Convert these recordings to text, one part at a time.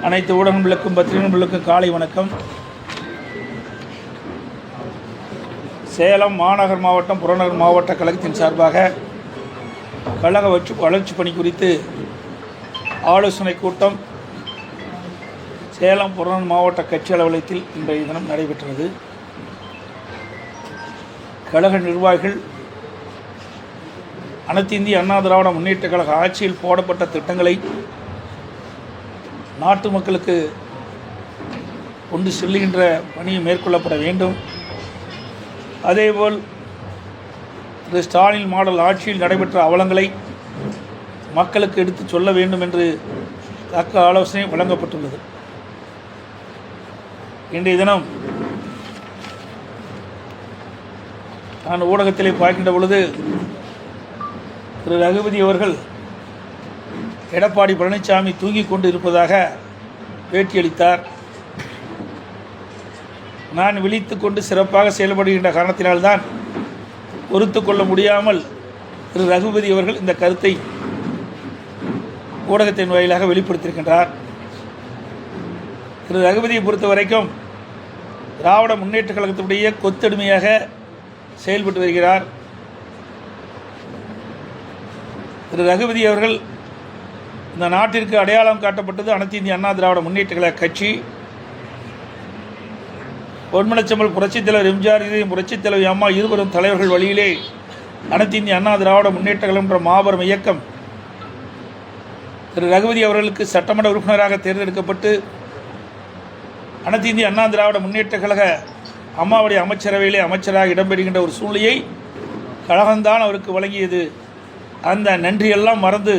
அனைத்து ஊடகங்களுக்கும் பத்திரிகைகளுக்கும் காலை வணக்கம். சேலம் மாநகர் மாவட்டம் புறநகர் மாவட்ட கழகத்தின் சார்பாக கழக வளர்ச்சி பணி குறித்து ஆலோசனை கூட்டம் சேலம் புறநகர் மாவட்ட கட்சி அலுவலகத்தில் இன்றைய தினம் நடைபெற்றது. கழக நிர்வாகிகள் அனைத்து இந்திய அண்ணா திராவிட முன்னேற்ற கழக ஆட்சியில் போடப்பட்ட திட்டங்களை நாட்டு மக்களுக்கு கொண்டு செல்லுகின்ற பணியை மேற்கொள்ளப்பட வேண்டும். அதேபோல் திரு ஸ்டாலின் மாடல் ஆட்சியில் நடைபெற்ற அவலங்களை மக்களுக்கு எடுத்துச் சொல்ல வேண்டும் என்று தக்க ஆலோசனை வழங்கப்பட்டுள்ளது. இன்றைய தினம் நான் ஊடகத்திலே பார்க்கின்ற பொழுது திரு ரகுபதி அவர்கள் எடப்பாடி பழனிசாமி தூங்கிக் கொண்டு இருப்பதாக பேட்டியளித்தார். நான் விழித்து கொண்டு சிறப்பாக செயல்படுகின்ற காரணத்தினால்தான் பொறுத்து கொள்ள முடியாமல் திரு ரகுபதி அவர்கள் இந்த கருத்தை ஊடகத்தின் வாயிலாக வெளிப்படுத்தியிருக்கின்றார். திரு ரகுபதியை பொறுத்த வரைக்கும் திராவிட முன்னேற்ற கழகத்துடைய கொத்தடிமையாக செயல்பட்டு வருகிறார். திரு ரகுபதி அவர்கள் இந்த நாட்டிற்கு அடையாளம் காட்டப்பட்டது அனைத்து இந்திய அண்ணா திராவிட முன்னேற்ற கழக கட்சி. பொன்மனச்செம்மல் புரட்சித் தலைவர் எம்ஜிஆர், புரட்சித் தலைவர் அம்மா இருவரும் தலைவர்கள் வழியிலே அனைத்து இந்திய அண்ணா திராவிட முன்னேற்ற கழகம் என்ற மாபெரும் இயக்கம் திரு ரகுபதி அவர்களுக்கு சட்டமன்ற உறுப்பினராக தேர்ந்தெடுக்கப்பட்டு அனைத்து இந்திய அண்ணா திராவிட முன்னேற்ற கழக அம்மாவுடைய அமைச்சரவையிலே அமைச்சராக இடம்பெறுகின்ற ஒரு சூழ்நிலையை கழகம்தான் அவருக்கு வழங்கியது. அந்த நன்றியெல்லாம் மறந்து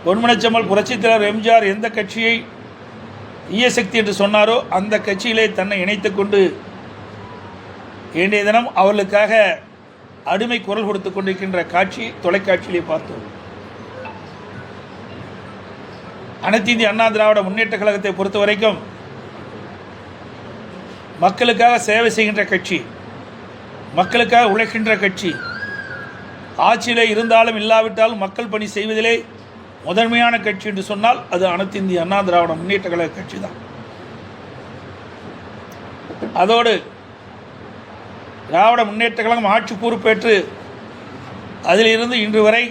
பொன்மனச்செம்மல் புரட்சித் தலைவர் எம்ஜிஆர் எந்த கட்சியை ஈயசக்தி என்று சொன்னாரோ அந்த கட்சியிலே தன்னை இணைத்துக் கொண்டு இன்றைய தினம் அவர்களுக்காக அடிமை குரல் கொடுத்து கொண்டிருக்கின்ற காட்சி தொலைக்காட்சியிலே பார்த்தோம். அனைத்து இந்திய அண்ணா திராவிட முன்னேற்ற கழகத்தை பொறுத்த வரைக்கும் மக்களுக்காக சேவை செய்கின்ற கட்சி, மக்களுக்காக உழைக்கின்ற கட்சி. ஆட்சியிலே இருந்தாலும் இல்லாவிட்டாலும் மக்கள் பணி செய்வதிலே முதன்மையான கட்சி என்று சொன்னால் அது அனைத்து இந்திய அண்ணா திராவிட முன்னேற்ற கழக கட்சி தான். அதோடு திராவிட முன்னேற்ற கழகம் ஆட்சி பொறுப்பேற்று அதிலிருந்து இன்று வரை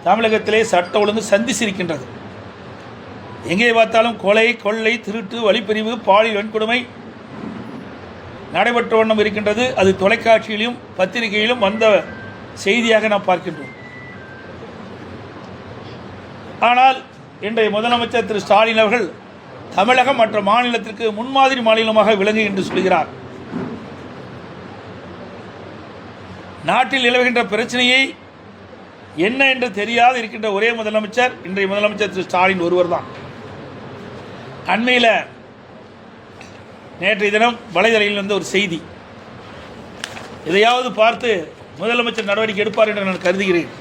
தமிழகத்திலே சட்ட ஒழுங்கு சந்திச்சிருக்கின்றது. எங்கே பார்த்தாலும் கொலை, கொள்ளை, திருட்டு, வழிப்பறிவு, பாலியல் வன்கொடுமை நடைபெற்ற வண்ணம் இருக்கின்றது. அது தொலைக்காட்சியிலும் பத்திரிகையிலும் வந்த செய்தியாக நாம் பார்க்கின்றோம். ஆனால் இன்றைய முதலமைச்சர் திரு ஸ்டாலின் அவர்கள் தமிழகம் மற்ற மாநிலத்திற்கு முன்மாதிரி மாநிலமாக விளங்கு என்று சொல்கிறார். நாட்டில் நிலவுகின்ற பிரச்சனையை என்ன என்று தெரியாது இருக்கின்ற ஒரே முதலமைச்சர் இன்றைய முதலமைச்சர் திரு ஸ்டாலின் ஒருவர் தான். அண்மையில் நேற்றைய தினம் வலைதளத்தில் வந்த ஒரு செய்தி, இதையாவது பார்த்து முதலமைச்சர் நடவடிக்கை எடுப்பார் என்று நான் கருதுகிறேன்.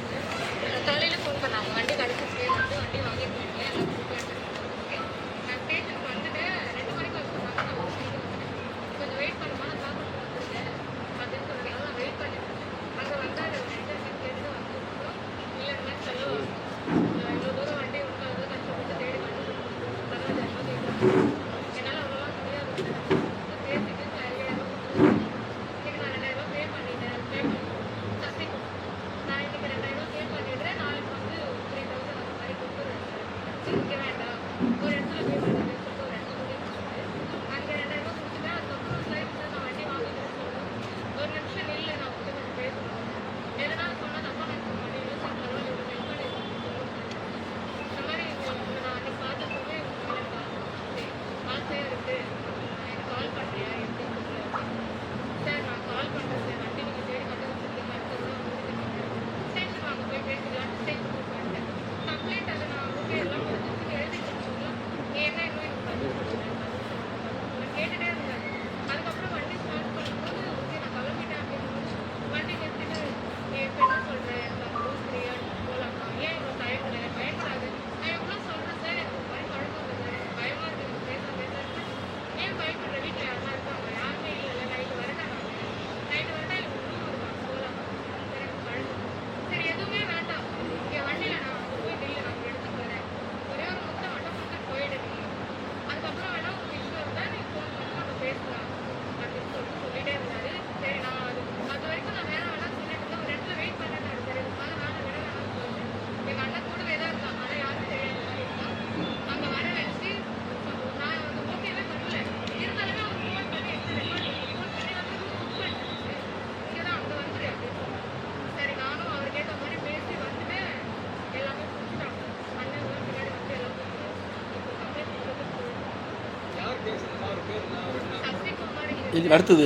இது அடுத்தது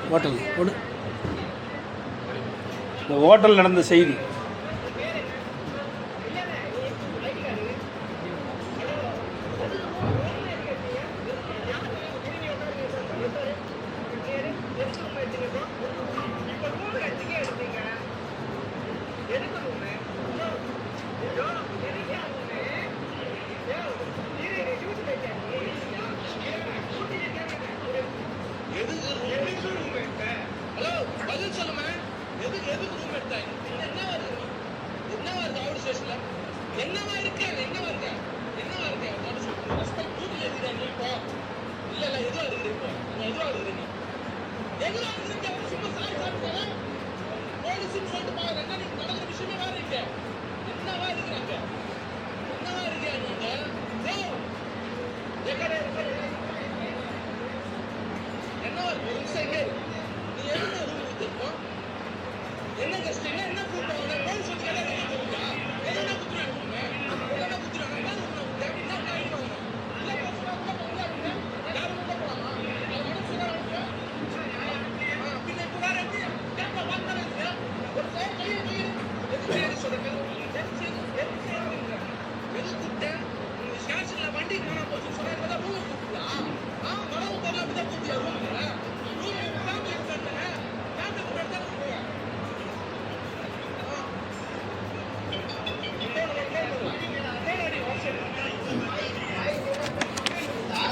ஹோட்டல் போடு. இந்த ஹோட்டல் நடந்த செய்தி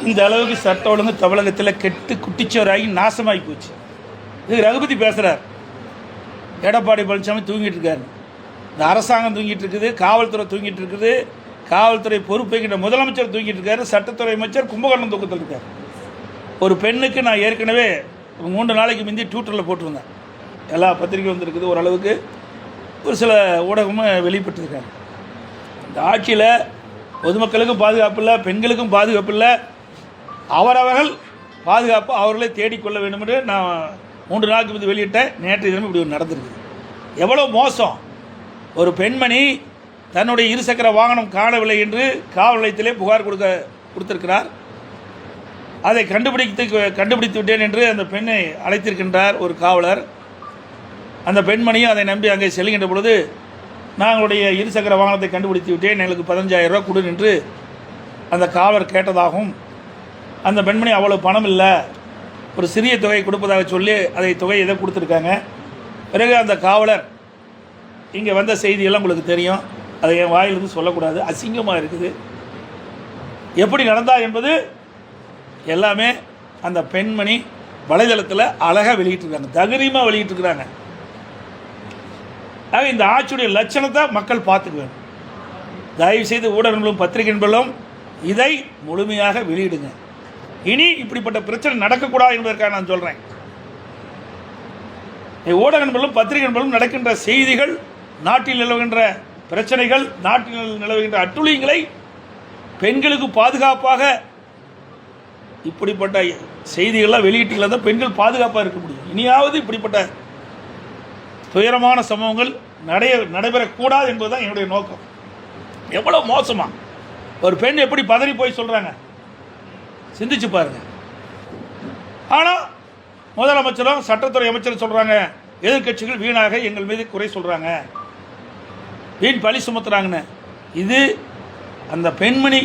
இந்த அளவுக்கு சட்ட ஒழுங்கு தமிழகத்தில் கெட்டு குட்டிச்சோராகி நாசமாகி போச்சு. இது ரகுபதி பேசுகிறார். எடப்பாடி பழனிசாமி தூங்கிட்டு இருக்காரு, இந்த அரசாங்கம் தூங்கிட்டு இருக்குது, காவல்துறை தூங்கிட்டு இருக்குது, காவல்துறை பொறுப்பேற்கின்ற முதலமைச்சர் தூங்கிட்டு இருக்காரு, சட்டத்துறை அமைச்சர் கும்பகோணம் தூக்கத்தில் இருக்கார். ஒரு பெண்ணுக்கு நான் ஏற்கனவே 3 நாளைக்கு முந்தி ட்விட்டரில் போட்டிருந்தேன். எல்லா பத்திரிகையும் வந்துருக்குது, ஓரளவுக்கு ஒரு சில ஊடகமும் வெளிப்பட்டிருக்காங்க. இந்த ஆட்சியில் பொதுமக்களுக்கும் பாதுகாப்பு இல்லை, பெண்களுக்கும் பாதுகாப்பு இல்லை, அவரவர்கள் பாதுகாப்பு அவர்களே தேடிக்கொள்ள வேண்டும் என்று நான் 3 நாளுக்கு முந்தி வெளியிட்டேன். நேற்று தினம் இப்படி நடந்திருக்குது. எவ்வளோ மோசம்! ஒரு பெண்மணி தன்னுடைய இருசக்கர வாகனம் காணவில்லை என்று காவல் நிலையத்திலே புகார் கொடுத்திருக்கிறார். அதை கண்டுபிடித்து விட்டேன் என்று அந்த பெண்ணை அழைத்திருக்கின்றார் ஒரு காவலர். அந்த பெண்மணியும் அதை நம்பி அங்கே செல்கின்ற பொழுது, நாங்களுடைய இருசக்கர வாகனத்தை கண்டுபிடித்து விட்டேன், எங்களுக்கு 15,000 ரூபா கொடு என்று அந்த காவலர் கேட்டதாகவும், அந்த பெண்மணி அவ்வளோ பணம் இல்லை, ஒரு சிறிய தொகை கொடுப்பதாக சொல்லி அதை தொகை எதை கொடுத்துருக்காங்க. பிறகு அந்த காவலர் இங்கே வந்த செய்தியெல்லாம் உங்களுக்கு தெரியும், அதை என் வாயிலிருந்து சொல்லக்கூடாது, அசிங்கமாக இருக்குது. எப்படி நடந்தா என்பது எல்லாமே அந்த பெண்மணி வலைதளத்தில் அழகாக வெளியிட்டிருக்காங்க, தைரியமாக வெளியிட்டிருக்கிறாங்க. ஆக இந்த ஆட்சியுடைய லட்சணத்தை மக்கள் பார்த்துக்குவேன். தயவுசெய்து ஊடகங்களும் பத்திரிகை நண்பர்களும் இதை முழுமையாக வெளியிடுங்க. இனி இப்படிப்பட்ட பிரச்சனை நடக்கக்கூடாது என்பதற்காக நான் சொல்கிறேன். ஊடக நண்பர்களும் பத்திரிகை நண்பர்களும் நடக்கின்ற செய்திகள், நாட்டில் நிலவுகின்ற பிரச்சனைகள், நாட்டில் நிலவுகின்ற அட்டுழியங்களை, பெண்களுக்கு பாதுகாப்பாக இப்படிப்பட்ட செய்திகள்லாம் வெளியிட்டுள்ள தான் பெண்கள் பாதுகாப்பாக இருக்க முடியும். இனியாவது இப்படிப்பட்ட துயரமான சம்பவங்கள் நடைபெறக்கூடாது என்பதுதான் என்னுடைய நோக்கம். எவ்வளோ மோசமாக ஒரு பெண் எப்படி பதறி போய் சொல்கிறாங்க, சிந்திச்சு பாருங்க. ஆனால் முதலமைச்சரும் சட்டத்துறை அமைச்சரும் சொல்கிறாங்க, எதிர்கட்சிகள் வீணாக எங்கள் மீது குறை சொல்கிறாங்க, வீண் பழி சுமத்துறாங்கன்னு. இது அந்த பெண்மணி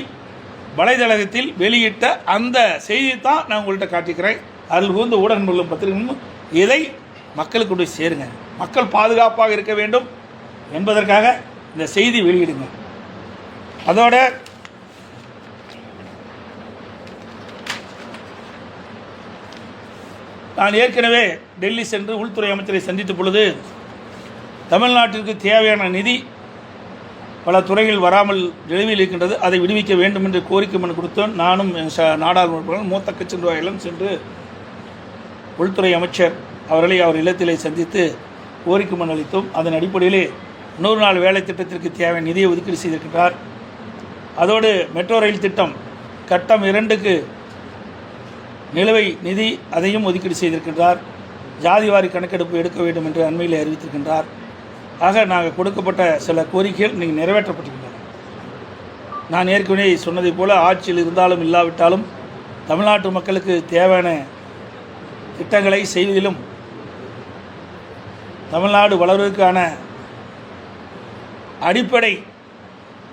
வலைதளத்தில் வெளியிட்ட அந்த செய்தியை தான் நான் உங்கள்கிட்ட காட்டிக்கிறேன். அதில் வந்து ஊடகங்களும் பத்திரிகைகளும் இதை மக்களுக்கு கொண்டு சேருங்க. மக்கள் பாதுகாப்பாக இருக்க வேண்டும் என்பதற்காக இந்த செய்தி வெளியிடுங்க. அதோட நான் ஏற்கனவே டெல்லி சென்று உள்துறை அமைச்சரை சந்தித்த பொழுது, தமிழ்நாட்டிற்கு தேவையான நிதி பல துறைகள் வராமல் நிலுவையில் இருக்கின்றது, அதை விடுவிக்க வேண்டும் என்று கோரிக்கை மனு கொடுத்தோம். நானும் நாடாளுமன்ற மூத்த கட்சி நிர்வாகிகளும் சென்று உள்துறை அமைச்சர் அவர்களை அவர் இல்லத்திலே சந்தித்து கோரிக்கை மனு அளித்தோம். அதன் அடிப்படையிலே 100 நாள் வேலை திட்டத்திற்கு தேவையான நிதியை ஒதுக்கீடு செய்திருக்கின்றார். அதோடு மெட்ரோ ரயில் திட்டம் கட்டம் 2க்கு நிலுவை நிதி அதையும் ஒதுக்கீடு செய்திருக்கின்றார். ஜாதிவாரி கணக்கெடுப்பு எடுக்க வேண்டும் என்று அண்மையில் அறிவித்திருக்கின்றார். ஆக நாங்கள் கொடுக்கப்பட்ட சில கோரிக்கைகள் நீங்கள் நிறைவேற்றப்பட்டிருக்கின்றன. நான் ஏற்கனவே சொன்னதை போல ஆட்சியில் இருந்தாலும் இல்லாவிட்டாலும் தமிழ்நாட்டு மக்களுக்கு தேவையான திட்டங்களை செய்வதிலும் தமிழ்நாடு வளர்வதற்கான அடிப்படை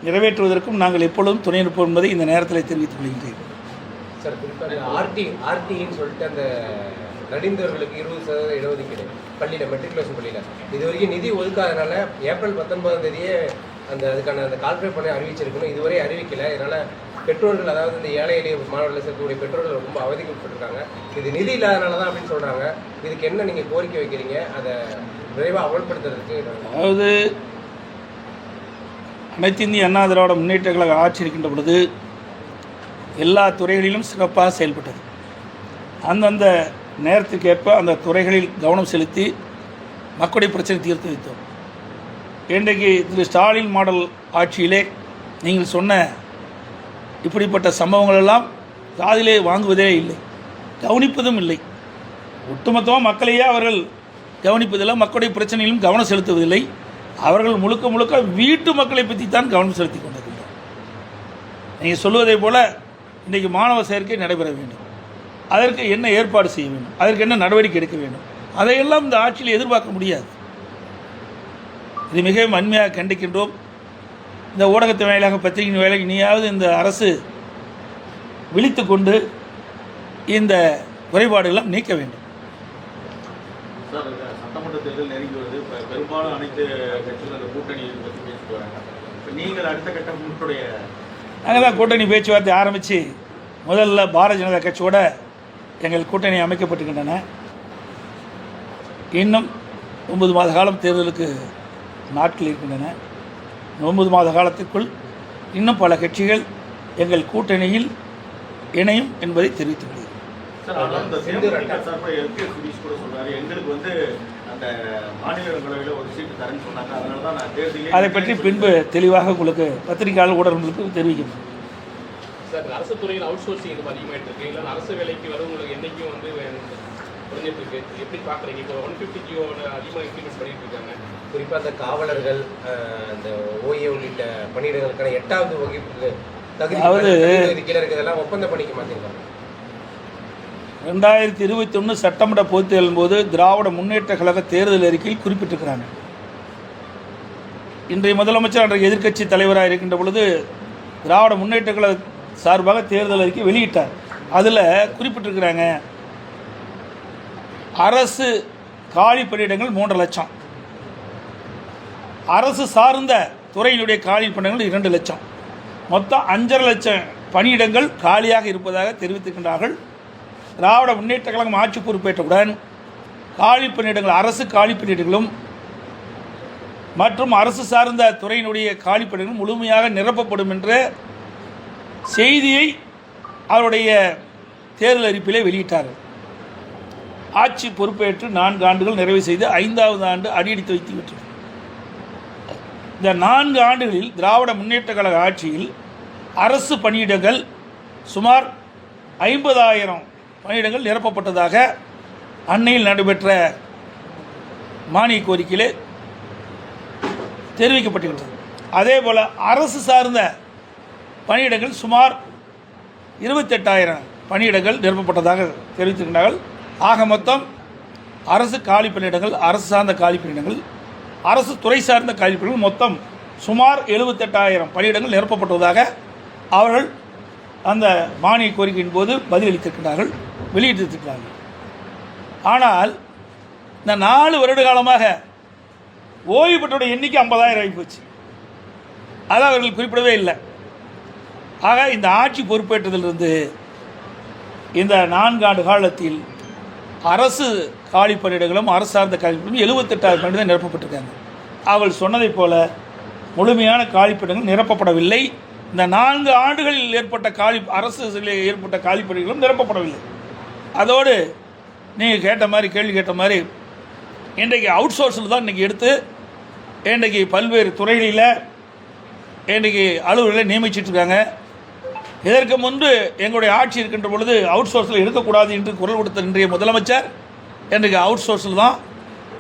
நிறைவேற்றுவதற்கும் நாங்கள் எப்பொழுதும் துணை நிற்போம் என்பதை இந்த நேரத்தில் தெரிவித்துக் கொள்கிறேன். சார், குறிப்பாக ஆர்டின்னு சொல்லிட்டு அந்த நடிந்தவர்களுக்கு 20% இடஒதுக்கீடு பள்ளியில், மெட்ரிகுலேஷன் பள்ளியில் இது வரைக்கும் நிதி ஒதுக்காதனால ஏப்ரல் 19ஆம் தேதியே அதுக்கான அந்த கால்குலேட் பண்ணி அறிவிச்சிருக்கணும். இதுவரை அறிவிக்கலை. இதனால் பெற்றோர்கள், அதாவது இந்த ஏழை எளிய மாணவர்கள் இருக்கக்கூடிய பெற்றோர்கள் ரொம்ப அவதிக்கப்பட்டிருக்காங்க. இது நிதி இல்லாதனால தான் அப்படின்னு சொல்கிறாங்க. இதுக்கு என்ன நீங்கள் கோரிக்கை வைக்கிறீங்க? அதை விரைவாக அமல்படுத்துறதுக்கு? அதாவது அனைத்து இந்திய அண்ணா திராவிட முன்னேற்ற கழக ஆட்சி இருக்கின்ற பொழுது எல்லா துறைகளிலும் சிறப்பாக செயல்பட்டது. அந்தந்த நேரத்திற்கேற்ப அந்த துறைகளில் கவனம் செலுத்தி மக்களுடைய பிரச்சனை தீர்த்து வைத்தோம். இன்றைக்கு திரு ஸ்டாலின் மாடல் ஆட்சியிலே நீங்கள் சொன்ன இப்படிப்பட்ட சம்பவங்கள் எல்லாம் காதிலே வாங்குவதே இல்லை, கவனிப்பதும் இல்லை. ஒட்டுமொத்தமாக மக்களையே அவர்கள் கவனிப்பதில்லை, மக்களுடைய பிரச்சனையிலும் கவனம் செலுத்துவதில்லை. அவர்கள் முழுக்க முழுக்க வீட்டு மக்களை பற்றி தான் கவனம் செலுத்தி கொண்டிருக்கின்றனர். நீங்கள் சொல்வதை போல் இன்றைக்கு மாணவர் சேர்க்கை நடைபெற வேண்டும், அதற்கு என்ன ஏற்பாடு செய்ய வேண்டும், அதற்கு என்ன நடவடிக்கை எடுக்க வேண்டும், அதையெல்லாம் இந்த ஆட்சியில் எதிர்பார்க்க முடியாது. இது மிகவும் வன்மையாக கண்டிக்கின்றோம். இந்த ஊடகத்தின் வாயிலாக, பத்திரிகையின் வாயிலாக இனியாவது இந்த அரசு விழித்து கொண்டு இந்த குறைபாடுகளும் நீக்க வேண்டும். சார், சட்டமன்ற தேர்தல் நெருங்கி வருது. பெரும்பாலும் அனைத்து கட்சிகளும் அந்த கூட்டணி பற்றி பேசிட்டு வராங்க. இப்போ நீங்கள் அடுத்த கட்டம் உங்களுடைய? நாங்கள் தான் கூட்டணி பேச்சுவார்த்தை ஆரம்பித்து முதல்ல பாரதிய ஜனதா கட்சியோட எங்கள் கூட்டணி அமைக்கப்பட்டுக்கின்றன. இன்னும் 9 மாத காலம் தேர்தலுக்கு நாட்கள் இருக்கின்றன. 9 மாத காலத்திற்குள் இன்னும் பல கட்சிகள் எங்கள் கூட்டணியில் இணையும் என்பதை தெரிவித்துக் கொள்கிறேன். அதை பற்றி பின்பு தெளிவாக உங்களுக்கு பத்திரிகையாளர் ஊடகங்களுக்கு தெரிவிக்கப்படும். சார், அரசு துறையில் அவுட் சோர்சிங் இது அதிகமாகிட்டு இருக்கு. இல்லை அரசு வேலைக்கு வரவங்களுக்கு என்றைக்கும் குறைஞ்சிட்டு இருக்கு. எப்படி பார்க்குறீங்க? இப்போ 150 ஜியோட அதிகமாக இம்ப்ளிமெண்ட் பண்ணிட்டு இருக்காங்க. குறிப்பாக அந்த காவலர்கள், அந்த ஓஏ உள்ளிட்ட பணியிடங்களுக்கான 8வது வகுப்புக்கு தகுதி கீழே இருக்கிறதெல்லாம் ஒப்பந்த பணிக்கு மாற்றிருக்காங்க. 2021 சட்டமன்ற பொதுத் தேர்தலின் போது திராவிட முன்னேற்ற கழக தேர்தல் அறிக்கையில் குறிப்பிட்டிருக்கிறாங்க. இன்றைய முதலமைச்சர் அன்றைய எதிர்க்கட்சி தலைவராக இருக்கின்ற பொழுது திராவிட முன்னேற்ற கழக சார்பாக தேர்தல் அறிக்கை வெளியிட்டார். அதில் குறிப்பிட்டிருக்கிறாங்க, அரசு காலி பணியிடங்கள் 3 லட்சம், அரசு சார்ந்த துறையினுடைய காலி பணியிடங்கள் 2 லட்சம், மொத்தம் 5.5 லட்சம் பணியிடங்கள் காலியாக இருப்பதாக தெரிவித்திருக்கின்றார்கள். திராவிட முன்னேற்ற கழகம் ஆட்சி பொறுப்பேற்றவுடன் காலி பணியிடங்கள், அரசு காலி பணியிடங்களும் மற்றும் அரசு சார்ந்த துறையினுடைய காலி பணியிடங்களும் முழுமையாக நிரப்பப்படும் என்ற செய்தியை அவருடைய தேர்தல் அறிக்கையிலே வெளியிட்டார்கள். ஆட்சி பொறுப்பேற்று 4 ஆண்டுகள் நிறைவு செய்து 5வது ஆண்டு அடியெடுத்து வைத்து விட்டது. இந்த 4 ஆண்டுகளில் திராவிட முன்னேற்ற கழக ஆட்சியில் அரசு பணியிடங்கள் சுமார் 50,000 பணியிடங்கள் நிரப்பப்பட்டதாக அண்மையில் நடைபெற்ற மானிய கோரிக்கையிலே தெரிவிக்கப்பட்டிருக்கிறது. அதே போல் அரசு சார்ந்த பணியிடங்கள் சுமார் 28,000 பணியிடங்கள் நிரப்பப்பட்டதாக தெரிவித்திருக்கிறார்கள். ஆக மொத்தம் அரசு காலி பணியிடங்கள், அரசு சார்ந்த காலி பணியிடங்கள், அரசு துறை சார்ந்த காலி பணியிடங்கள் மொத்தம் சுமார் 78,000 பணியிடங்கள் நிரப்பப்பட்டதாக அவர்கள் அந்த மானிய கோரிக்கையின் போது பதிலளித்திருக்கிறார்கள், வெளியிட்டிருக்கிறார்கள். ஆனால் இந்த 4 வருட காலமாக ஓய்வு பெற்றோருடைய எண்ணிக்கை 50,000 ஆகிப்போச்சு. அதை அவர்கள் குறிப்பிடவே இல்லை. ஆக இந்த ஆட்சி பொறுப்பேற்றதிலிருந்து இந்த 4 ஆண்டு காலத்தில் அரசு காலி பணியிடங்களும் அரசு சார்ந்த காலி பணியிடங்களும் 78,000 பணியிடம் நிரப்பப்பட்டிருக்காங்க. அவள் சொன்னதைப் போல முழுமையான காலி பணியிடங்கள் நிரப்பப்படவில்லை. இந்த 4 ஆண்டுகளில் ஏற்பட்ட அரசு ஏற்பட்ட காலி பணியிடங்களும் நிரப்பப்படவில்லை. அதோடு நீங்கள் கேள்வி கேட்ட மாதிரி இன்றைக்கு அவுட் சோர்ஸில் தான் இன்றைக்கி எடுத்து இன்றைக்கி பல்வேறு துறைகளில் இன்றைக்கி அலுவலர்களை நியமிச்சிட்ருக்காங்க. இதற்கு முன்பு எங்களுடைய ஆட்சி இருக்கின்ற பொழுது அவுட் சோர்ஸில் எடுக்கக்கூடாது என்று குரல் கொடுத்த இன்றைய முதலமைச்சர் இன்றைக்கு அவுட் சோர்ஸில் தான்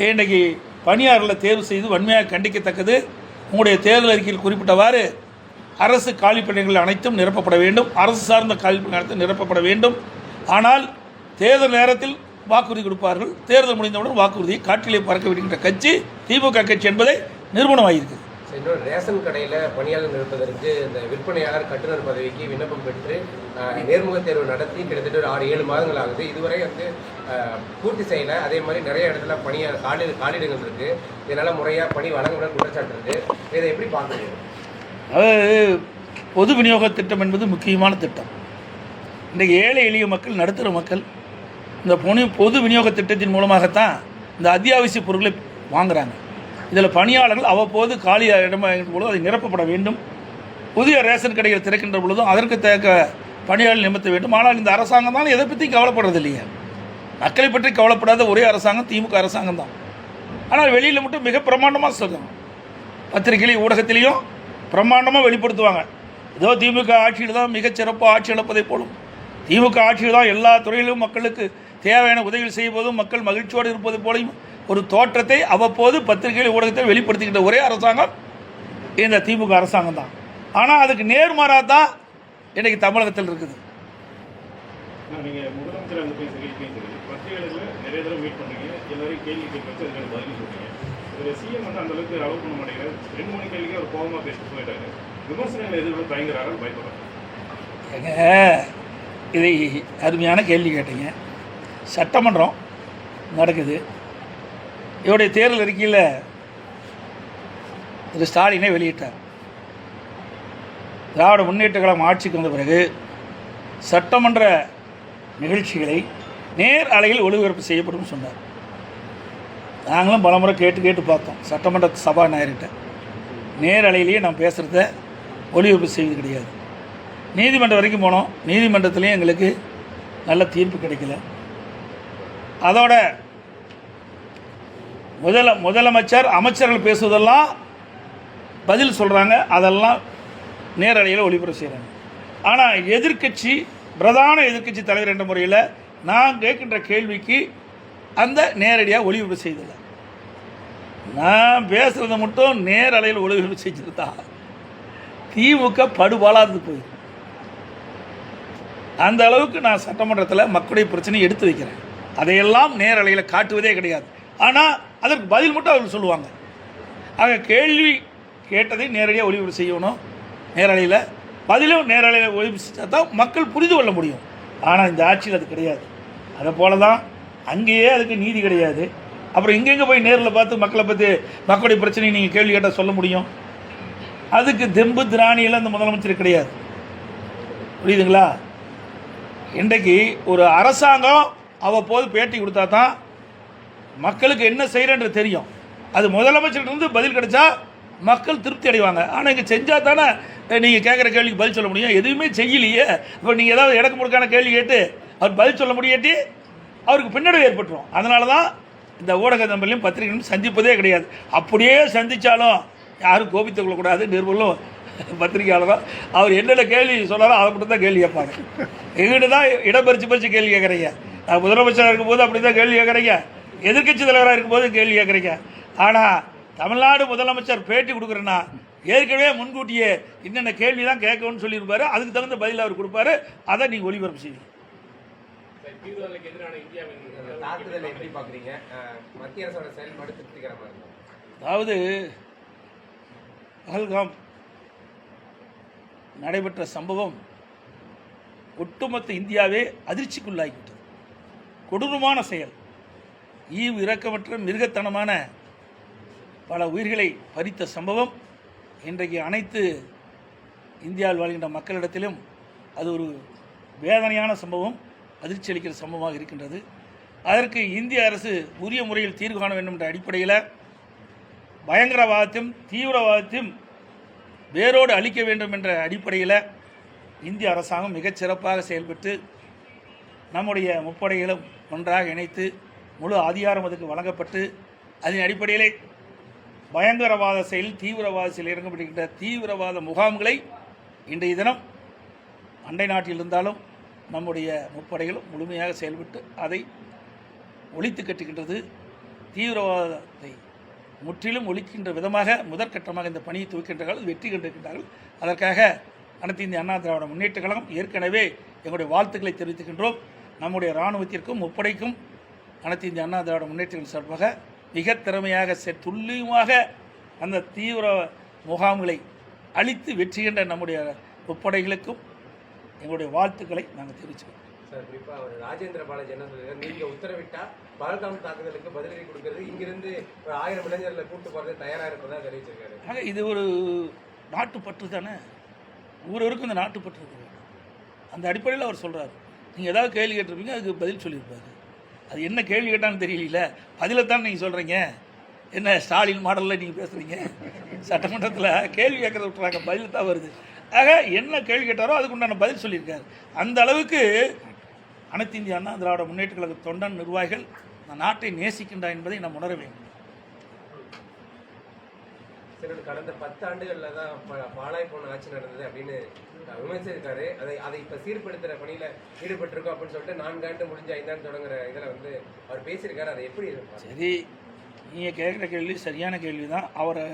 இன்றைக்கி பணியாளர்களை தேர்வு செய்து வன்மையாக கண்டிக்கத்தக்கது. உங்களுடைய தேர்தல் அறிக்கையில் குறிப்பிட்டவாறு அரசு காலிப்பணிகள் அனைத்தும் நிரப்பப்பட வேண்டும், அரசு சார்ந்த காலிப்பணிகள் அனைத்தும் நிரப்பப்பட வேண்டும். ஆனால் தேர்தல் நேரத்தில் வாக்குறுதி கொடுப்பார்கள், தேர்தல் முடிந்தவுடன் வாக்குறுதியை காற்றிலே பறக்க விடுகின்ற கட்சி திமுக கட்சி என்பதை நிரூபணமாகியிருக்குது. இன்னொரு ரேஷன் கடையில் பணியாளர் நிற்பதற்கு இந்த விற்பனையாளர் கட்டுநர் பதவிக்கு விண்ணப்பம் பெற்று நேர்முக தேர்வு நடத்தி கிட்டத்தட்ட ஒரு 6-7 மாதங்கள் ஆகுது. இதுவரை வந்து பூர்த்தி செய்யலை. அதே மாதிரி நிறைய இடத்துல காலிடங்கள் இருக்குது. இதனால் முறையாக பணி வழங்கணும்னு குற்றச்சாட்டு இருக்குது. இதை எப்படி பார்க்குறீங்க? அதாவது பொது விநியோக திட்டம் என்பது முக்கியமான திட்டம். இன்றைக்கு ஏழை எளிய மக்கள், நடுத்தர மக்கள் இந்த பொது விநியோக திட்டத்தின் மூலமாகத்தான் இந்த அத்தியாவசிய பொருட்களை வாங்குகிறாங்க. இதில் பணியாளர்கள் அவ்வப்போது காலி இடமாகின்ற பொழுது அதை நிரப்பப்பட வேண்டும். புதிய ரேஷன் கடைகள் திறக்கின்ற பொழுதும் அதற்கு தேக்க பணியாளர்கள் நிமித்த வேண்டும். ஆனால் இந்த அரசாங்கம் தான் எதை பற்றி கவலைப்படுறது இல்லையா? மக்களை பற்றி கவலைப்படாத ஒரே அரசாங்கம் திமுக அரசாங்கம் தான். ஆனால் வெளியில் மட்டும் மிக பிரமாண்டமாக சொல்லுவாங்க, பத்திரிகையிலையும் ஊடகத்திலையும் பிரமாண்டமாக வெளிப்படுத்துவாங்க. ஏதோ திமுக ஆட்சியில் தான் மிகச்சிறப்பாக ஆட்சி இழப்பதை போலும், திமுக ஆட்சியில் தான் எல்லா துறையிலும் மக்களுக்கு தேவையான உதவிகள் செய்யும் போதும் மக்கள் மகிழ்ச்சியோடு இருப்பது போலையும் ஒரு தோற்றத்தை அவ்வப்போது பத்திரிகையில் ஊடகத்தில் வெளிப்படுத்திக்கிட்ட ஒரே அரசாங்கம் இந்த திமுக அரசாங்கம் தான். ஆனால் அதுக்கு நேர்மாறாக தான் இன்றைக்கி தமிழகத்தில் இருக்குது. நீங்கள் முதலமைச்சர் அங்கே போய் சரி பத்திரிகைகளில் நிறைய தடவை மீட் பண்ணுறீங்க, எல்லாரையும் கேள்வி கேட்க அதுக்கு பதில் சொல்கிறீங்க. ஒரு சிஎம் வந்து அந்தளவுக்கு அலோவ் பண்ண மாட்டேங்கிறார். 2-3 கேள்விக்கு ஒரு கோபமாக பேசிட்டு போயிட்டாங்க. விமர்சனங்கள் எதிர்ப்பு பயங்கராக பயப்படுறாங்க. ஏங்க, இதை அருமையான கேள்வி கேட்டீங்க. சட்டமன்றம் நடக்குது. இவருடைய தேர்தல் அறிக்கையில் திரு ஸ்டாலினை வெளியிட்டார். திராவிட முன்னேற்ற கழகம் ஆட்சிக்கு வந்த பிறகு சட்டமன்ற நிகழ்ச்சிகளை நேர் அலையில் ஒளிபரப்பு செய்யப்படும் சொன்னார். நாங்களும் பலமுறை கேட்டு பார்த்தோம். சட்டமன்ற சபாநாயகர்கிட்ட நேர் அலையிலேயே நான் பேசுகிறத ஒளிபரப்பு செய்வது கிடையாது. நீதிமன்றம் வரைக்கும் போனோம், நீதிமன்றத்துலேயும் எங்களுக்கு நல்ல தீர்ப்பு கிடைக்கல. அதோட முதலமைச்சர் அமைச்சர்கள் பேசுவதெல்லாம் பதில் சொல்கிறாங்க, அதெல்லாம் நேரலையில் ஒளிபரப்பு செய்கிறாங்க. ஆனால் எதிர்க்கட்சி, பிரதான எதிர்க்கட்சி தலைவர் என்ற முறையில் நான் கேட்கின்ற கேள்விக்கு அந்த நேரடியாக ஒளிபரப்பு செய்தில்லை. நான் பேசுகிறத மட்டும் நேரலையில் ஒளிபரப்பு செஞ்சுருந்தா திமுக படுபாலாது போயிடும். அந்த அளவுக்கு நான் சட்டமன்றத்தில் மக்களுடைய பிரச்சனையை எடுத்து வைக்கிறேன். அதையெல்லாம் நேரலையில் காட்டுவதே கிடையாது. ஆனால் அதற்கு பதில் மட்டும் அவர்கள் சொல்லுவாங்க. ஆக கேள்வி கேட்டதை நேரடியாக ஒளிபரப்பு செய்யணும், நேரலையில் பதிலும் நேரலையில் ஒளிபரப்பு செஞ்சால் தான் மக்கள் புரிந்து கொள்ள முடியும். ஆனால் இந்த ஆட்சியில் அது கிடையாது. அதை போல தான் அங்கேயே அதுக்கு நீதி கிடையாது. அப்புறம் எங்கெங்கே போய் நேரில் பார்த்து மக்களை பற்றி மக்களுடைய பிரச்சனையை நீங்கள் கேள்வி கேட்டால் சொல்ல முடியும்? அதுக்கு தெம்பு திராணியெல்லாம் இந்த முதலமைச்சர் கிடையாது. புரியுதுங்களா? இன்றைக்கு ஒரு அரசாங்கம் அவ்வப்போது பேட்டி கொடுத்தா தான் மக்களுக்கு என்ன செய்கிறேன்றது தெரியும். அது முதலமைச்சர்கிட்ட பதில் கிடைச்சா மக்கள் திருப்தி அடைவாங்க. ஆனால் இங்கே செஞ்சால் தானே நீங்கள் கேட்குற கேள்விக்கு பதில் சொல்ல முடியும். எதுவுமே செய்யலையே. இப்போ நீங்கள் ஏதாவது இடக்கு முடுக்கான கேள்வி கேட்டு அவர் பதில் சொல்ல முடியாட்டி அவருக்கு பின்னடைவு ஏற்பட்டுரும். அதனால தான் இந்த ஊடக நம்பர்லையும் பத்திரிகைகளும் சந்திப்பதே கிடையாது. அப்படியே சந்தித்தாலும் யாரும் கோபித்துக் கொள்ளக்கூடாது. நிருபர்களும் பத்திரிகையாளரும் அவர் என்னென்ன கேள்வி சொன்னாலும் அதை மட்டும் தான் கேள்வி கேட்பாங்க. எங்கிட்ட தான் இடப்பறிச்சு கேள்வி கேட்குறீங்க. நான் முதலமைச்சராக இருக்கும்போது அப்படி தான் கேள்வி கேட்குறீங்க, எதிர்க்கட்சி தலைவராக இருக்கும்போது கேள்வி கேட்குறீங்க. ஆனால் தமிழ்நாடு முதலமைச்சர் பேட்டி கொடுக்குறேன்னா ஏற்கனவே முன்கூட்டியே என்னென்ன கேள்வி தான் கேட்கணும்னு சொல்லியிருப்பாரு. அதுக்கு தகுந்த பதில் அவர் கொடுப்பாரு. அதை நீங்கள் ஒளிபரப்பு செய்வீங்க. தாக்குதலை எப்படி பார்க்குறீங்க? மத்திய அரசோட செயல்பாடு திருப்திகரமாக இருக்கும். அதாவது பஹல்காம் நடைபெற்ற சம்பவம் ஒட்டுமொத்த இந்தியாவே அதிர்ச்சிக்குள்ளாகிவிட்டது. கொடூரமான செயல், ஈவு இரக்கமற்ற மிருகத்தனமான பல உயிர்களை பறித்த சம்பவம் இன்றைக்கு அனைத்து இந்தியாவில் வாழ்கின்ற மக்களிடத்திலும் அது ஒரு வேதனையான சம்பவம், அதிர்ச்சி அளிக்கிற சம்பவமாக இருக்கின்றது. அதற்கு இந்திய அரசு உரிய முறையில் தீர்வு காண வேண்டும் என்ற அடிப்படையில் பயங்கரவாதத்தையும் தீவிரவாதத்தையும் வேரோடு அழிக்க வேண்டும் என்ற அடிப்படையில் இந்திய அரசாங்கம் மிகச்சிறப்பாக செயல்பட்டு நம்முடைய முப்படைகளும் ஒன்றாக இணைத்து முழு அதிகாரம் அதுக்கு வழங்கப்பட்டு அதன் அடிப்படையிலே பயங்கரவாத செயல், தீவிரவாத செயல் இறங்கப்படுகின்ற தீவிரவாத முகாம்களை இன்றைய தினம் அண்டை நாட்டில் இருந்தாலும் நம்முடைய முப்படைகளும் முழுமையாக செயல்பட்டு அதை ஒழித்து கட்டுகின்றது. தீவிரவாதத்தை முற்றிலும் ஒழிக்கின்ற விதமாக முதற்கட்டமாக இந்த பணியை துவக்கின்றார்கள், வெற்றி கண்டிருக்கின்றார்கள். அதற்காக அனைத்து இந்திய அண்ணா திராவிட முன்னேற்றக் கழகம் ஏற்கனவே எங்களுடைய வாழ்த்துக்களை தெரிவித்துக்கின்றோம். நம்முடைய இராணுவத்திற்கும் முப்படைக்கும் அனைத்து இந்திய அண்ணா திராவிட முன்னேற்றங்கள் சார்பாக மிக திறமையாக துல்லியமாக அந்த தீவிர முகாம்களை அழித்து வெற்றிகின்ற நம்முடைய முப்படைகளுக்கும் எங்களுடைய வாழ்த்துக்களை நாங்கள் தெரிவிச்சுக்கிறோம். சார், குறிப்பா அவர் ராஜேந்திர பாலாஜி என்ன சொல்றாரு, நீங்க உத்தரவிட்டா பகல்காம் தாக்குதலுக்கு பதிலடி கொடுக்கறது இங்கிருந்து ஒரு 1000 இளைஞர்களை கூட்டு போறது தயாரா இருப்பதா தெரிவிச்சிருக்காரு. ஆக இது ஒரு நாட்டுப்பற்று தானே, ஒவ்வொருவருக்கும் இந்த நாட்டுப்பற்று இருக்குது. அந்த அடிப்படையில் அவர் சொல்கிறார். நீங்கள் ஏதாவது கேள்வி கேட்டிருப்பீங்க, அதுக்கு பதில் சொல்லியிருப்பார். அது என்ன கேள்வி கேட்டான்னு தெரியல, பதிலை தான் நீங்கள் சொல்கிறீங்க. என்ன ஸ்டாலின் மாடலில் நீங்கள் பேசுகிறீங்க? சட்டமன்றத்தில் கேள்வி கேட்கறத விட்டுறாங்க, பதில் தான் வருது. ஆக என்ன கேள்வி கேட்டாரோ அதுக்கு உண்டான பதில் சொல்லியிருக்காரு. அந்த அளவுக்கு அனைத்து இந்திய அண்ணா திராவிட முன்னேற்ற கழக தொண்டன் நிர்வாகிகள் இந்த நாட்டை நேசிக்கின்றார் என்பதை நாம் உணர வேண்டும். கடந்த 10 ஆண்டுகளில் தான் பாழாய் போன ஆட்சி நடந்தது அப்படின்னு விமர்சிச்சிருக்காரு. அதை இப்போ சீர்படுத்துகிற பணியில் ஈடுபட்டிருக்கோம் அப்படின்னு சொல்லிட்டு 4 ஆண்டு முடிஞ்ச 5 ஆண்டு தொடங்குற இதில் வந்து அவர் பேசியிருக்காரு. அதை எப்படி இருக்கும்? சரி, நீங்கள் கேட்குற கேள்வி சரியான கேள்வி தான். அவரை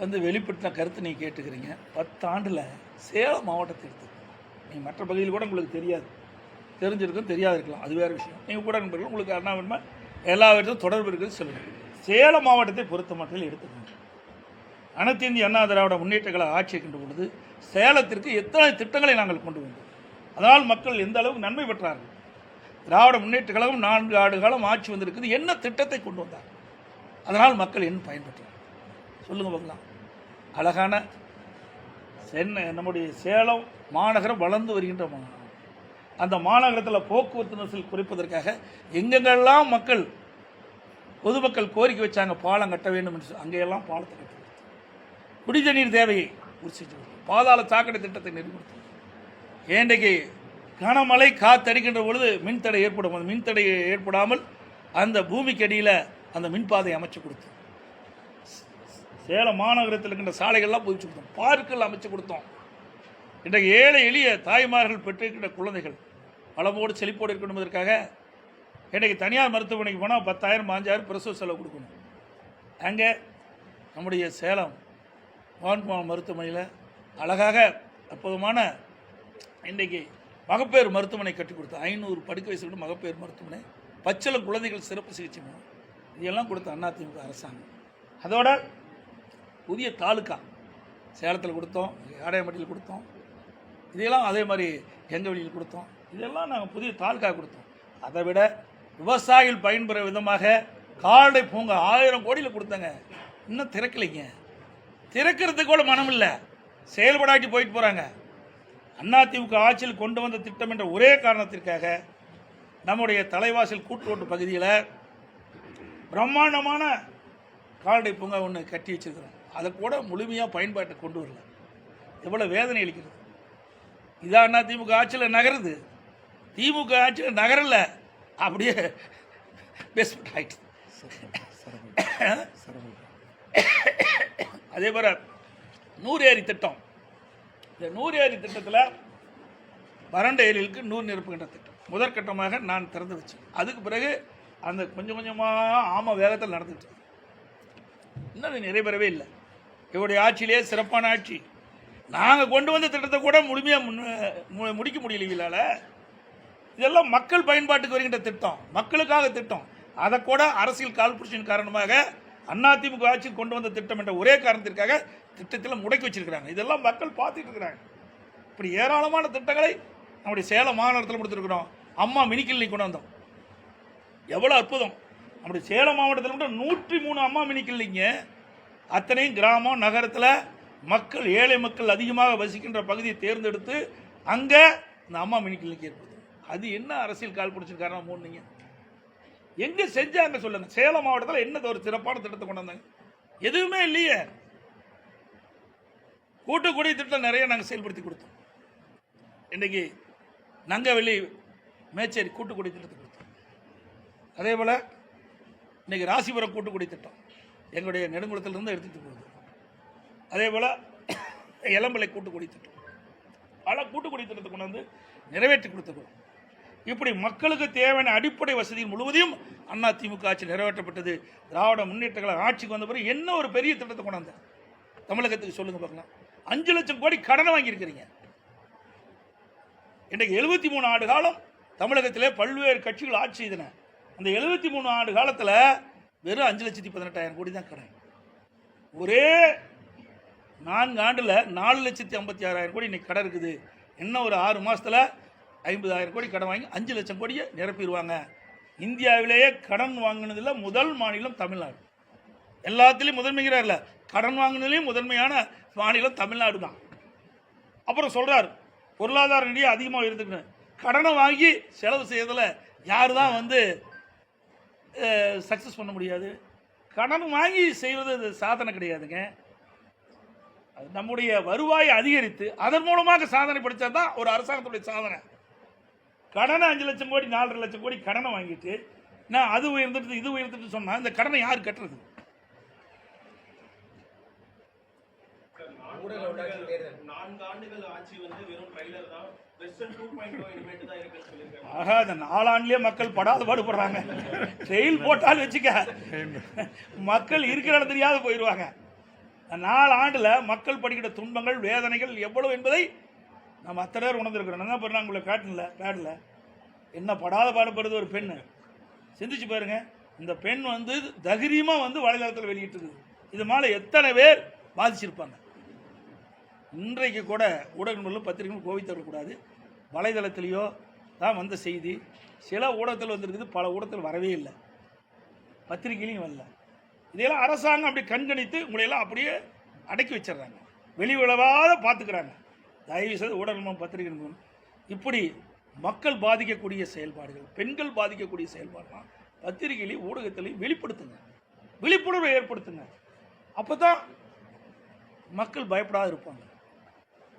வந்து வெளிப்படுத்தின கருத்து நீங்கள் கேட்டுக்கிறீங்க. 10 ஆண்டில் சேலம் மாவட்டத்தை எடுத்துக்கோங்க. நீங்கள் மற்ற பகுதியில் கூட உங்களுக்கு தெரியாது, தெரிஞ்சிருக்கும், தெரியாது இருக்கலாம், அது வேறு விஷயம். நீங்கள் கூட நண்பர்கள் உங்களுக்கு அண்ணா வேணுமா எல்லா இடத்தும் தொடர்பு இருக்குது சொல்லுங்கள். சேலம் மாவட்டத்தை பொறுத்த மட்டும் எடுத்துக்கோங்க. அனைத்து இந்திய அண்ணா திராவிட முன்னேற்ற கழக ஆட்சி இருக்கின்ற பொழுது சேலத்திற்கு எத்தனை திட்டங்களை நாங்கள் கொண்டு வந்தோம். அதனால் மக்கள் எந்த அளவுக்கு நன்மை பெற்றார்கள். திராவிட முன்னேற்ற கழகம் 4 ஆண்டு காலம் ஆட்சி வந்திருக்குது. என்ன திட்டத்தை கொண்டு வந்தார், அதனால் மக்கள் என்ன பயன்பெற்றார் சொல்லுங்கள் பார்க்கலாம். அழகான சென்னை நம்முடைய சேலம் மாநகரம் வளர்ந்து வருகின்ற மாநகரம். அந்த மாநகரத்தில் போக்குவரத்து நெரிசல் குறைப்பதற்காக எங்கெங்கெல்லாம் மக்கள் பொதுமக்கள் கோரிக்கை வச்சாங்க பாலம் கட்ட வேண்டும் என்று, அங்கெல்லாம் பாலத்தை கட்ட, குடித நீர் தேவையை உறுதி பாதாள சாக்கடை திட்டத்தை நெறிமுறைத்தோம். இன்றைக்கு கனமழை காத்தடிக்கின்ற பொழுது மின்தடை ஏற்படும். அந்த மின்தடை ஏற்படாமல் அந்த பூமிக்கு அடியில் அந்த மின்பாதை அமைச்சு கொடுத்தோம். சேலம் மாநகரத்தில் இருக்கின்ற சாலைகள்லாம் புதுப்பிச்சு கொடுத்தோம், பார்க்குகள் அமைச்சு கொடுத்தோம். இன்றைக்கு ஏழை எளிய தாய்மார்கள் பெற்றிருக்கின்ற குழந்தைகள் வளமோடு செழிப்போடு இருக்கணும் என்பதற்காக இன்றைக்கு தனியார் மருத்துவமனைக்கு போனால் 10,000 5,000 பிரசவ செலவு கொடுக்கணும். அங்கே நம்முடைய சேலம் மருத்துவமனையில் அழகாக அற்புதமான இன்றைக்கு மகப்பேறு மருத்துவமனை கட்டி கொடுத்தோம். 500 படுக்கை வயசு மகப்பேறு மருத்துவமனை, பச்சிளம் குழந்தைகள் சிறப்பு சிகிச்சை மூலம் இதெல்லாம் கொடுத்த அதிமுக அரசாங்கம். அதோட புதிய தாலுக்கா சேலத்தில் கொடுத்தோம், ஆடையம்பட்டியில் கொடுத்தோம், இதெல்லாம் அதே மாதிரி எங்கவெளியில் கொடுத்தோம். இதெல்லாம் நாங்கள் புதிய தாலுக்கா கொடுத்தோம். அதை விட விவசாயிகள் பயன்பெற விதமாக கால்நடை பூங்கா 1000 கோடியில் கொடுத்தாங்க. இன்னும் திறக்கலைங்க, திறக்கிறதுக்கு கூட மனம் இல்லை, செயல்படாட்டி போயிட்டு போகிறாங்க. அதிமுக ஆட்சியில் கொண்டு வந்த திட்டம் என்ற ஒரே காரணத்திற்காக நம்முடைய தலைவாசல் கூட்டுரோட்டு பகுதியில் பிரம்மாண்டமான கால்நடை பூங்கா ஒன்று கட்டி வச்சிருக்கிறோம். அதை கூட முழுமையாக பயன்பாட்டை கொண்டு வரல. எவ்வளோ வேதனை அளிக்கிறது. இதான் அதிமுக ஆட்சியில் நகருது. திமுக ஆட்சியில் நகரல, அப்படியே பேஸ்மெண்ட் ஆகிட்டு. அதே போல் 100 ஏரி திட்டம். இந்த 100 ஏரி திட்டத்தில் வறண்ட ஏரிகளுக்கு 100 நிரப்புகின்ற திட்டம் முதற்கட்டமாக நான் திறந்து வச்சேன். அதுக்கு பிறகு அந்த கொஞ்சம் கொஞ்சமாக வேகத்தில் நடந்துட்டு இன்னும் அது நிறைவேறவே இல்லை. இவருடைய ஆட்சியிலே சிறப்பான ஆட்சி. நாங்கள் கொண்டு வந்த திட்டத்தை கூட முழுமையாக முடிக்க முடியல. இதெல்லாம் மக்கள் பயன்பாட்டுக்கு வருகின்ற திட்டம், மக்களுக்காக திட்டம். அதை கூட அரசியல் காழ்ப்புணர்ச்சியின் காரணமாக அதிமுக ஆட்சியில் கொண்டு வந்த திட்டம் என்ற ஒரே காரணத்திற்காக திட்டத்தில் முடக்கி வச்சிருக்கிறாங்க. இதெல்லாம் மக்கள் பார்த்துட்டு இருக்கிறாங்க. இப்படி ஏராளமான திட்டங்களை நம்முடைய சேலம் மாநகரத்தில் கொடுத்துருக்குறோம். அம்மா மினி கிளினிக் கொண்டு வந்தோம், எவ்வளோ அற்புதம். நம்முடைய சேலம் மாவட்டத்தில் மட்டும் 103 அம்மா மினி கிளினிங்க. அத்தனையும் கிராமம் நகரத்தில் மக்கள், ஏழை மக்கள் அதிகமாக வசிக்கின்ற பகுதியை தேர்ந்தெடுத்து அங்கே இந்த அம்மா மினி கிளினிக் ஏற்படுத்தும். அது என்ன அரசியல் கால் பிடிச்சிருக்க காரணம் போனீங்க? எங்கே செஞ்சாங்க சொல்லுங்க. சேலம் மாவட்டத்தில் என்ன ஒரு சிறப்பான திட்டத்தை கொண்டு வந்தாங்க? எதுவுமே இல்லையே. கூட்டுக்குடி திட்டம் நிறைய நாங்கள் செயல்படுத்தி கொடுத்தோம். இன்றைக்கு நங்கவெளி மேச்சேரி கூட்டுக்குடி திட்டத்தை கொடுத்தோம். அதே போல் இன்றைக்கி ராசிபுரம் கூட்டுக்குடி திட்டம் எங்களுடைய நெடுங்குளத்திலிருந்து எடுத்துகிட்டு போகுது. அதே போல் இளம்பிள்ளை கூட்டுக்குடி திட்டம், பல கூட்டுக்குடி திட்டத்தை கொண்டு வந்து நிறைவேற்றி கொடுத்துருக்கோம். இப்படி மக்களுக்கு தேவையான அடிப்படை வசதிகள் முழுவதையும் அதிமுக ஆட்சி நிறைவேற்றப்பட்டது. திராவிட முன்னேற்ற கழக ஆட்சிக்கு வந்த பிறகு என்ன ஒரு பெரிய திட்டத்தை கொண்டு வந்தேன் தமிழகத்துக்கு சொல்லுங்க பார்க்கலாம். 5 லட்சம் கோடி கடனை வாங்கியிருக்கிறீங்க. இன்றைக்கு 73 ஆண்டு காலம் தமிழகத்திலே பல்வேறு கட்சிகள் ஆட்சி செய்தன. அந்த 73 ஆண்டு காலத்தில் வெறும் 5,18,000 கோடி தான் கடன். ஒரே 4 ஆண்டில் 4,56,000 கோடி இன்னைக்கு கடன் இருக்குது. இன்னும் ஒரு 6 மாதத்தில் 50,000 கோடி கடன் வாங்கி 5 லட்சம் கோடியை நிரப்பிடுவாங்க. இந்தியாவிலேயே கடன் வாங்கினதில் முதல் மாநிலம் தமிழ்நாடு. எல்லாத்துலேயும் முதன்மைங்கிறார் இல்லை, கடன் வாங்கினதுலேயும் முதன்மையான மாநிலம் தமிழ்நாடு தான். அப்புறம் சொல்கிறார் பொருளாதார நிதியை அதிகமாக இருந்துக்கணும். கடனை வாங்கி செலவு செய்யறதில் யார் தான் வந்து சக்ஸஸ் பண்ண முடியாது? கடன் வாங்கி செய்வது அது சாதனை கிடையாதுங்க. அது நம்முடைய வருவாயை அதிகரித்து அதன் மூலமாக சாதனை படித்தா தான் ஒரு அரசாங்கத்துடைய சாதனை. கடனை 5 லட்சம் கோடி 4.5 லட்சம் கோடி கடனை வாங்கிட்டு நான் அது உயர்ந்துட்டு இது உயர்ந்துட்டு சொன்னால் இந்த கடனை யார் கட்டுறது? ஊடக உள்ளாட்சி தேர்தல் 4 ஆண்டுகள் ஆட்சி வந்து வெறும் ட்ரைலர் தான். வெர்ஷன் 2.0 இனிமேட்டு தான் இருக்குன்னு சொல்லியிருக்காங்க. ஆகா, இந்த 4 ஆண்டுலேயே மக்கள் படாத பாடுபடுறாங்க. ட்ரெயில் போட்டாலும் வச்சுக்க மக்கள் இருக்கிற இடம் தெரியாத போயிடுவாங்க. 4 ஆண்டில் மக்கள் படிக்கிற துன்பங்கள் வேதனைகள் எவ்வளவு என்பதை நம்ம அத்தனை பேர் உணர்ந்துருக்கிறோம். என்ன பண்ணுறாங்க உங்களை காட்டில் பேடில் என்ன படாத பாடுபடுறது ஒரு பெண். சிந்திச்சு பாருங்க, இந்த பெண் வந்து தைரியமாக வந்து வலைதளத்தில் வெளியிட்டிருக்குது. இது மேலே எத்தனை பேர் பாதிச்சிருப்பாங்க. இன்றைக்கு கூட ஊடகங்களும் பத்திரிகைகளும் கோவித்தரக்கூடாது. வலைதளத்திலேயோ தான் வந்த செய்தி சில ஊடகத்தில் வந்திருக்குது, பல ஊடகத்தில் வரவே இல்லை, பத்திரிகையிலையும் வரல. இதையெல்லாம் அரசாங்கம் அப்படி கண்காணித்து உங்களையெல்லாம் அப்படியே அடக்கி வச்சிடுறாங்க, வெளி உலகாத பார்த்துக்கிறாங்க. தயவு செய்து ஊடகமும் பத்திரிகைகளும் இப்படி மக்கள் பாதிக்கக்கூடிய செயல்பாடுகள், பெண்கள் பாதிக்கக்கூடிய செயல்பாடுலாம் பத்திரிகையிலையும் ஊடகத்திலையும் வெளிப்படுத்துங்க, விழிப்புணர்வை ஏற்படுத்துங்க. அப்போ தான் மக்கள் பயப்படாத இருப்பாங்க.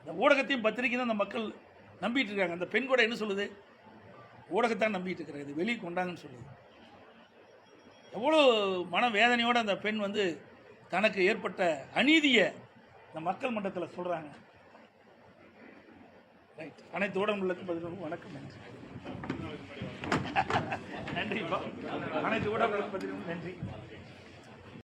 இந்த ஊடகத்தையும் பத்திரிகையும் அந்த மக்கள் நம்பிட்டு இருக்காங்க. அந்த பெண் கூட என்ன சொல்லுது? ஊடகத்தான் நம்பிட்டு இருக்கிறது, இது வெளியே கொண்டாங்கன்னு சொல்லுது. எவ்வளோ மனவேதனையோடு அந்த பெண் வந்து தனக்கு ஏற்பட்ட அநீதியை இந்த மக்கள் மன்றத்தில் சொல்கிறாங்க. ரைட், அனைத்து ஊடகங்களுக்கு பதிலும் வணக்கம், நன்றி. நன்றிப்பா, அனைத்து ஊடகங்களுக்கு பதிலும் நன்றி.